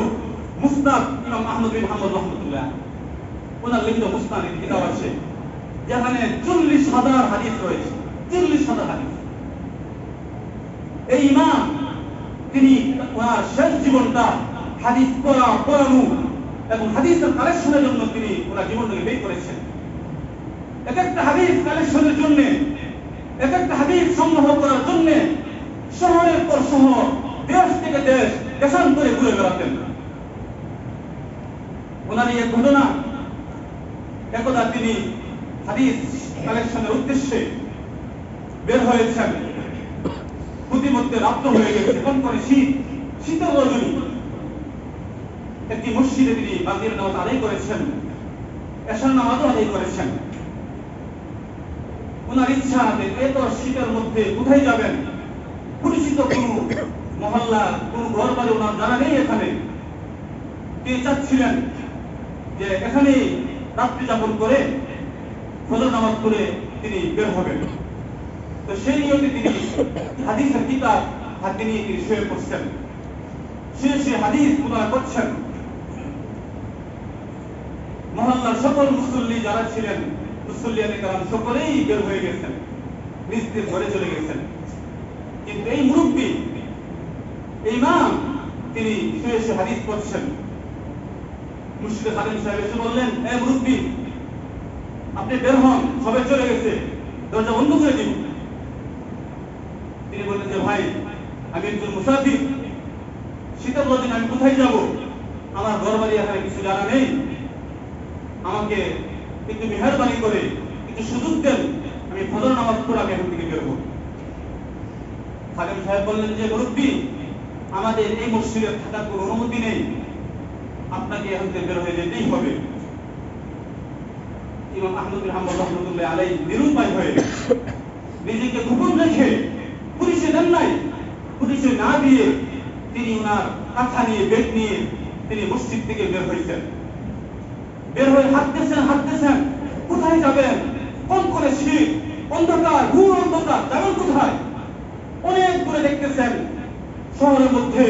মুসনাদ ইমাম আহমদ বিন হাম্বল রাহমাতুল্লাহ। ওনার লিখিত মুসনাদ কিতাব আছে, যেখানে 40,000 হাদিস রয়েছে, 40,000 হাদিস। এই ইমাম তিনি ওনার শেষ জীবনটা হাদিস পড়ানো এবং হাদিসের কালেকশনের জন্য তিনি ওনার জীবনটাকে ব্যয় করেছেন। এক একটা হাদিস কালেকশনের জন্য, এক একটা হাদিস সংগ্রহ করার জন্য শহরের পর শহর, দেশ থেকে দেশ, দেশান্তরে ঘুরে বেড়াতেন। ওনার এই ঘটনা, একদা তিনি হাদিস কালেকশনের উদ্দেশ্যে বের হয়েছেন। প্রতিমধ্যে রাত্র হয়ে গেছে, কোন করে শীতের রজনী। একটি মসজিদে তিনি মাগরিবের নামাজ আদায় করেছেন, এশার নামাজও আদায় করেছেন। ওনার ইচ্ছা যে এত শীতের মধ্যে কোথায় যাবেন, পরিচিত কোন মহল্লা, কোন ঘর বাড়ি ওনার জানা নেই এখানে। তিনি চাচ্ছিলেন যে এখানে রাত্রি যাপন করে ফজর নামাজ পড়ে তিনি বের হবেন। তো সেই নিয়তে তিনি হাদিসের কিতাব হাতে নিয়ে তিনি শুয়ে পড়ছেন, শুয়ে হাদিস মোতালা করছেন। মহল্লার সকল মুসল্লি যারা ছিলেন, মুসল্লিয়ানে কারণ সকলেই বের হয়ে গেছেন, নিজ নিজ ঘরে চলে গেছেন। কিন্তু এই মুরব্বী, এই ইমাম, তিনি শুয়ে শুয়ে হাদিস পড়ছেন। মুর্শিদে খালিদ সাহেব এসে বললেন, এ মুরব্বী, আপনি বের হন, সবাই চলে গেছে, দরজা বন্ধ করে দিন। তিনি বললেন যে ভাই, আমি একজন মুসাফির, শীতের দিন আমি কোথায় যাব? আমার ঘর বাড়ি এখানে কিছু জানা নেই, আমাকে একটু মেহরবানি করে একটু সুযোগ দেন, আমি ফজর নামাজ পড়ে আমি এখান থেকে বের হব। খালিদ সাহেব বললেন যে মুরব্বী, আমাদের এই মসজিদে থাকার কোনো অনুমতি নেই, আপনাকে এখান থেকে বের হয়ে যেতেই হবে। ইমাম আহমদ বিন হাম্বল রাহমাতুল্লাহ আলাইহি নিরুপায় হয়ে নিজেকে গোপন রেখে পুলিশে দেন নাই, পুলিশে না দিয়ে তিনি ওনার কাঁথা নিয়ে, বেগ নিয়ে তিনি মসজিদ থেকে বের হয়েছেন। বের হয়ে হাঁটতেছেন, কোথায় যাবেন? কোন কোন শীত, অন্ধকার, ঘুর অন্ধকার, যাবেন কোথায়? অনেক দূরে দেখতেছেন শহরের মধ্যে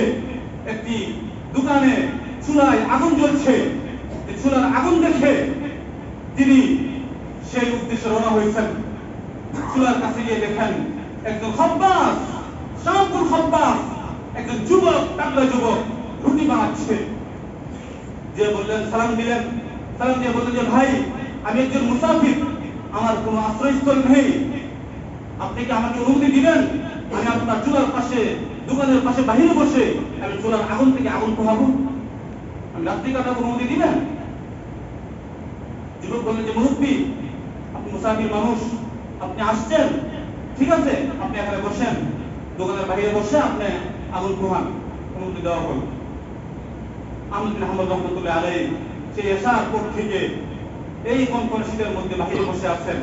একটি দোকানে চুলায় আগুন জ্বলছে। চুলার আগুন দেখে তিনি সেই উদ্দেশ্যে রওনা হয়েছেন। চুলার কাছে গিয়ে দেখেন একজন খব্বাস, শামপুর খব্বাস, একজন যুবক, টাকলা যুবক রুটি বানাচ্ছে। যে বললেন, সালাম দিলেন, সালাম দিয়ে বললেন যে ভাই, আমি একজন মুসাফির, আমার কোনো আশ্রয়স্থল নেই, আপনি কি আমাকে অনুমতি দিবেন? আমি আপনার চুলার পাশে, দোকানের পাশে বাহিরে বসে আমি চুলার আগুন থেকে আগুন পোহাবো, আমি রাত্রি কাটাবো, অনুমতি দিবেন? যুবক বললেন যে মুরব্বী, আপনি মুসাফির মানুষ, আপনি আসছেন, ঠিক আছে, আপনি এখানে বসেন, দোকানের বাহিরে বসে আপনি আগুন পোহান, অনুমতি দেওয়া হল। আহমদ বিন হাম্বল রাহমাতুল্লাহ আলাইহি সেই এশার পর থেকে এই কনকনে শীতের মধ্যে বাহিরে বসে আছেন,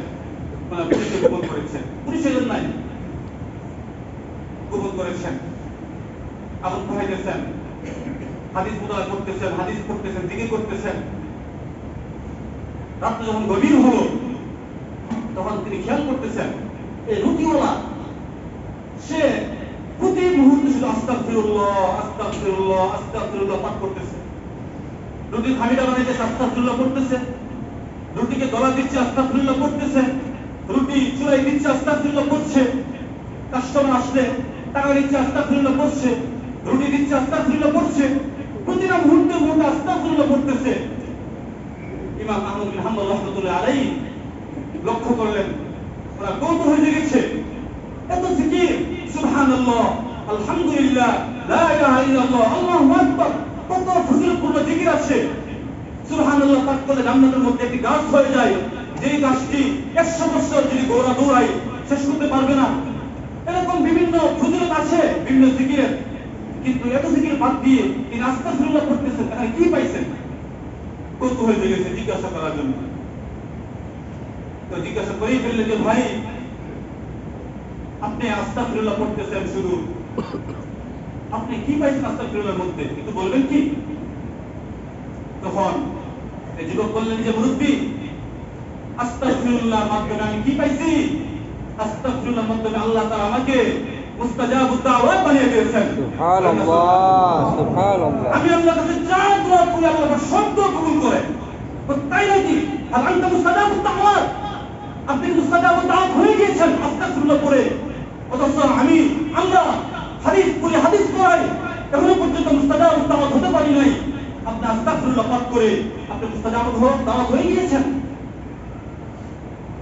মানে পুলিশে গোপন করেছেন, পুলিশের নাই, গোপন করেছেন, আগুন পোহাইতেছেন, হাদিস মুতালা করতেছেন, হাদিস পড়তেছেন, জিকির করতেছেন। রাত্রে যখন গভীর হলো তখন তিনি খেয়াল করতেছেন এই রুটিওয়ালা সে প্রতি মুহূর্তে শুধু আস্তাগফিরুল্লাহ, আস্তাগফিরুল্লাহ, আস্তাগফিরুল্লাহ পাঠ করতেছে। রুটি খামিটা বানাইতেছে, আস্তাগফিরুল্লাহ পড়তেছে, রুটিকে গলা দিচ্ছে, আস্তাগফিরুল্লাহ পড়তেছে, রুটি চুলাই দিচ্ছে, আস্তাগফিরুল্লাহ পড়ছে, কাস্টমার আসলে টাকা দিচ্ছে, আস্তাগফিরুল্লাহ পড়ছে, রুটি দিচ্ছে, আস্তাগফিরুল্লাহ পড়ছে, প্রতিটা মুহূর্তে মুহূর্তে আস্তাগফিরুল্লাহ পড়তেছে। ইমাম আহমদ বিন হাম্বল রাহমাতুল্লাহ আলাইহি লক্ষ্য করলেন, ওরা কৌতূহল হয়ে গেছে, এত জিকির, সুবহানাল্লাহ, আলহামদুলিল্লাহ, লা ইলাহা ইল্লাল্লাহ, আল্লাহু আকবার, কত ফজিলতপূর্ণ জিকির আছে। সুবহানাল্লাহ পাঠ করলে জান্নাতের মধ্যে একটি গাছ হয়ে যায়, যেই গাছটি 100 বছর যদি দৌড়ায় শেষ করতে পারবে না। এরকম বিভিন্ন ফজিলত আছে বিভিন্ন জিকিরের, কিন্তু এত জিকির বাদ দিয়ে তিনি আস্তাগফিরুল্লাহ পড়তেছেন, এখানে কি পাইছেন? কৌতূহল হয়ে গেছে জিজ্ঞাসা করার জন্য। তো জিজ্ঞাসা করেই ফেললেন যে ভাই, আপনি আস্তাগফিরুল্লাহ পড়তেছেন শুধু, আপনি কি পাইছেন আস্তাগফিরুল্লাহর মধ্যে, একটু বলবেন কি? তখন এই যুবক বললেন যে মুরব্বী, আস্তাগফিরুল্লাহর মাধ্যমে আমি কি পাইছি? আস্তাগফিরুল্লাহর মাধ্যমে আল্লাহ তাআলা আমাকে মুস্তাজাবুদ দাওয়াত বানিয়ে দিয়েছেন। সুবহানাল্লাহ, সুবহানাল্লাহ। আমি আল্লাহর কাছে যা দোয়া করি আল্লাহ আমার সব দোয়া কবুল করেন। তাই নাকি? আর আনতা মুস্তাজাবুদ দাওয়াত, আপনি মুস্তাজাবুদ দাওয়াত হয়ে গিয়েছেন আস্তাগফিরুল্লাহ পড়ে। অথচ আমরা হাদিস পড়ি, হাদিস পড়াই, এখনো পর্যন্ত মুস্তাজাবুদ দাওয়াত হতে পারি নাই। আপনি আস্তাগফিরুল্লাহ পাঠ করে আপনি মুস্তাজাবুদ দাওয়াত হয়ে গিয়েছেন।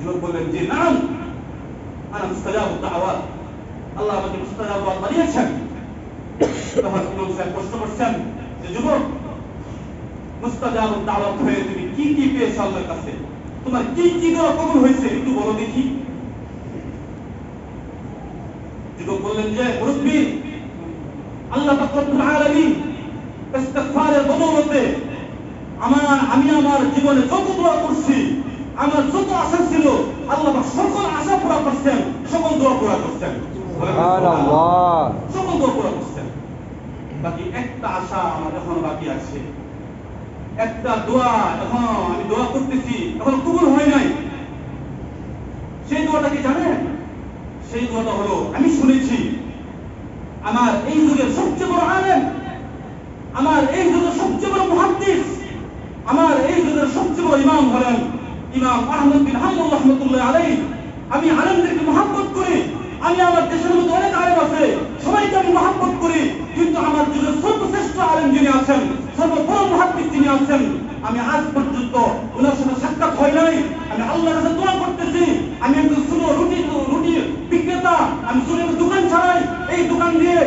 যুবক বললেন যে নাম, আনা মুস্তাজাবুদ দাওয়াত, আল্লাহ আমাকে মুস্তাজাব দাওয়াত বানিয়েছেন। তখন ইমাম সাহেব প্রশ্ন করছেন যে যুবক, মুস্তাজাবুদ দাওয়াত হয়ে তুমি কি কি পেয়েছো আল্লাহর কাছে? তোমার কি কি দোয়া কবুল হয়েছে একটু বলো দেখি। যুবক বললেন যে মুরব্বী, আল্লাহ পাক রব্বুল আলামিন ইস্তিগফারের বদৌলতে আমি আমার জীবনে যত দোয়া করছি, আমার যত আশা ছিল, আল্লাহ পাক সকল আশা পুরা করছেন, সকল দোয়া পুরা করছেন। সুবহানাল্লাহ, সকল দোয়া পুরা করছেন। বাকি একটা আশা আমার এখনো বাকি আছে, একটা দোয়া এখনো আমি দোয়া করতেছি, এখনো কবুল হয় নাই। সেই দোয়াটা কি জানেন? সেই দোয়াটা হলো, আমি শুনেছি আমার এই যুগের সবচেয়ে বড় আলেম, আমার এই যুগের সবচেয়ে বড় মুহাদ্দিস, আমার এই যুগের সবচেয়ে বড় ইমাম হলেন ইমাম আহমদ বিন হাম্বল রাহমাতুল্লাহ আলাইহি। আমি আলেমদেরকে মহব্বত করি, আমি আমার দেশের মধ্যে অনেক আলেম আছে, সবাইকে আমি মহব্বত করি, কিন্তু আমার যুগের সর্বশ্রেষ্ঠ আলেম যিনি আছেন, সর্ববড় মুহাদ্দিস যিনি আছেন, আমি আজ পর্যন্ত ওনার সাথে সাক্ষাৎ হয় নাই। আমি আল্লাহর কাছে দোয়া করতেছি, আমি একজন ছোট রুটি বিক্রেতা, আমি ছোট একটা দোকান চালাই, এই দোকান দিয়ে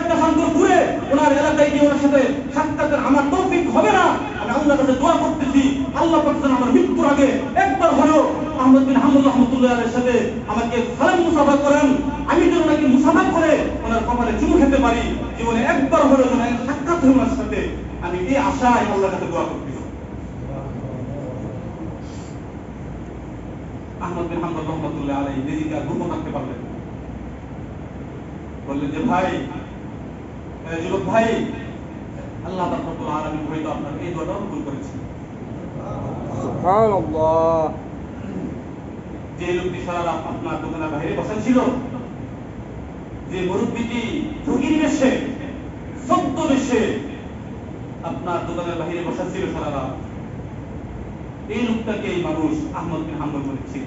স্টেশন ঘুরে ওনার এলাকায় গিয়ে ওনার সাথে সাক্ষাতের আমার তৌফিক হবে না। আমি আল্লাহর কাছে দোয়া করতেছি, আল্লাহ পাক যেন আমার মৃত্যুর আগে একবার হলেও আহমদ বিন হাম্বল রাহমাতুল্লাহ আলাইহির সাথে আমাকে সালাম মুসাফা করেন, আমি যেন নাকি মুসাফা করে ওনার কপালে চুমু খেতে পারি, জীবনে একবার হলেও যেন সাক্ষাৎ হয় ওনার সাথে। আমি এই আশায় আল্লাহর কাছে দোয়া করতেছি। আহমদ বিন হাম্বল রাহমাতুল্লাহ আলাইহি নিজেকে আর গোপন রাখতে পারলেন, বললেন যে ভাই, যুবক ভাই, আল্লাহ পাক রব্বুল আলামিন হয়তো আপনার এই দোয়াটাও কবুল করেছেন। সুবহানাল্লাহ। যে লোকটি সারা রাত আপনার দোকানের বাইরে বসা ছিল, যে মুরব্বীটি ফকির বেশে সত্য বেশে আপনার দোকানের বাইরে বসা ছিল সারা রাত, এই লোকটাকে এই মানুষ আহমদ বিন হাম্বল বলেছিল।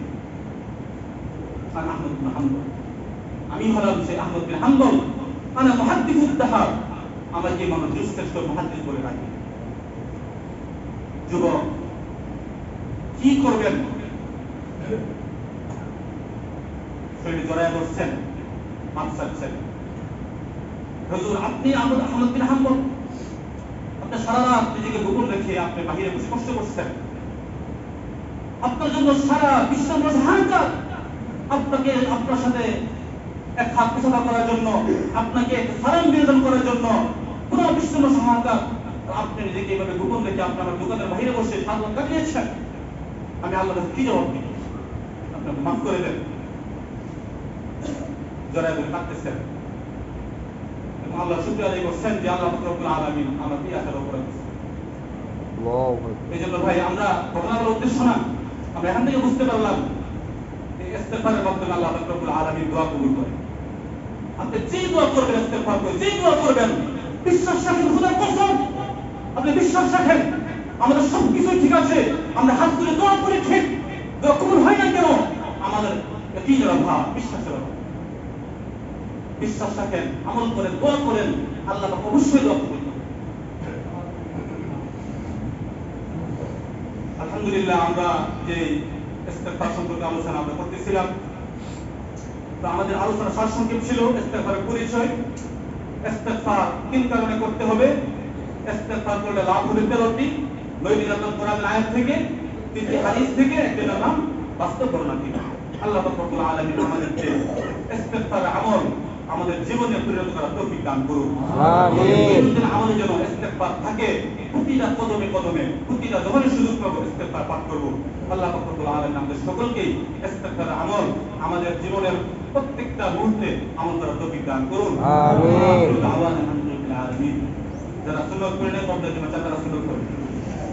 আর আহমদ বিন হাম্বল, আমি হলাম সে আহমদ বিন হাম্বল, আনা মুহাদ্দিসুদ দাহর, আমাকে মানুষ শ্রেষ্ঠ মুহাদ্দিস বলে ডাকে। যুবক, কি করবেন? শরীরে জড়ায় বসছেন, মাপ চাচ্ছেন, হুজুর আপনি আহমদ বিন হাম্বল, আপনি সারা রাত নিজেকে গোপন রেখে আপনি বাহিরে বসে কষ্ট করছেন, আপনার জন্য সারা বিশ্ব হাহাকার, আপনাকে আপনার সাথে এক হাত মুসাফা করার জন্য, আপনাকে সালাম নিবেদন করার জন্য পুরো বিশ্ব হাহাকার, আপনি নিজেকে এইভাবে গোপন রেখে আপনি আমার দোকানের বাইরে বসে সাত রাত কাটিয়েছেন। আমি আল্লাহর কাছে কি জবাব দিই? আপনাকে মাফ করে দেন। জড়ায় ধরে কাঁদতেছেন এবং আল্লাহ শুকরিয়া আদায় করছেন যে আল্লাহ রব্বুল আলামিন আমাকে এই আশার উপরে দিয়েছেন। এই জন্য ভাই, আমরা ঘটনা বলার উদ্দেশ্য না, আমরা এখান থেকে বুঝতে পারলাম এই ইস্তেগফারের মাধ্যমে আল্লাহ রব্বুল আলামিন দোয়া কবুল করে। আপনি যে দোয়া করবেন, ইস্তেগফার করে যে দোয়া করবেন, বিশ্বাস রাখেন, খোদার কসম, আপনি বিশ্বাস রাখেন আমাদের সবকিছু ঠিক আছে, আমরা হাত তুলে দোয়া করি ঠিক, দোয়া কবুল হয় না কেন? আমাদের ইয়াকিনের অভাব, বিশ্বাসের অভাব। বিশ্বাস রাখেন, আমল করেন, দোয়া করেন, আল্লাহ পাক অবশ্যই দোয়া কবুল করবেন। আলহামদুলিল্লাহ, আমরা যে ইস্তেগফার সম্পর্কে আলোচনা আমরা করতেছিলাম, তো আমাদের আলোচনা সারসংক্ষেপ ছিল ইস্তেগফারের পরিচয়। ইস্তেগফার তিন কারণে করতে হবে। ইস্তেগফার করলে লাভ হবে 13টি, 9টি নাম কোরআনের আয়াত থেকে, 3টি হাদিস থেকে, একটি নাম বাস্তব বর্ণনা থেকে। আল্লাহ পাক রব্বুল আলামিন আমাদেরকে ইস্তেগফার আমল আমাদের জীবনে পরিণত করার তৌফিক দান করুন। আমিন। আমাদের যেন ইস্তেগফার থাকে, প্রতিটা কদমে কদমে, প্রতিটা যখনই সুযোগ পাবো ইস্তেগফার পাঠ করব। আল্লাহ পাক রব্বুল আলামিন আমাদের সকলকেই ইস্তেগফার আমল আমাদের জীবনের প্রত্যেকটা মুহূর্তে আমল করার তৌফিক দান করুন। আমিন। আলহামদুলিল্লাহ। যারা সুন্নাত পড়ে নেয় তাদের জন্য চাঁদারা সুন্নাত করুন।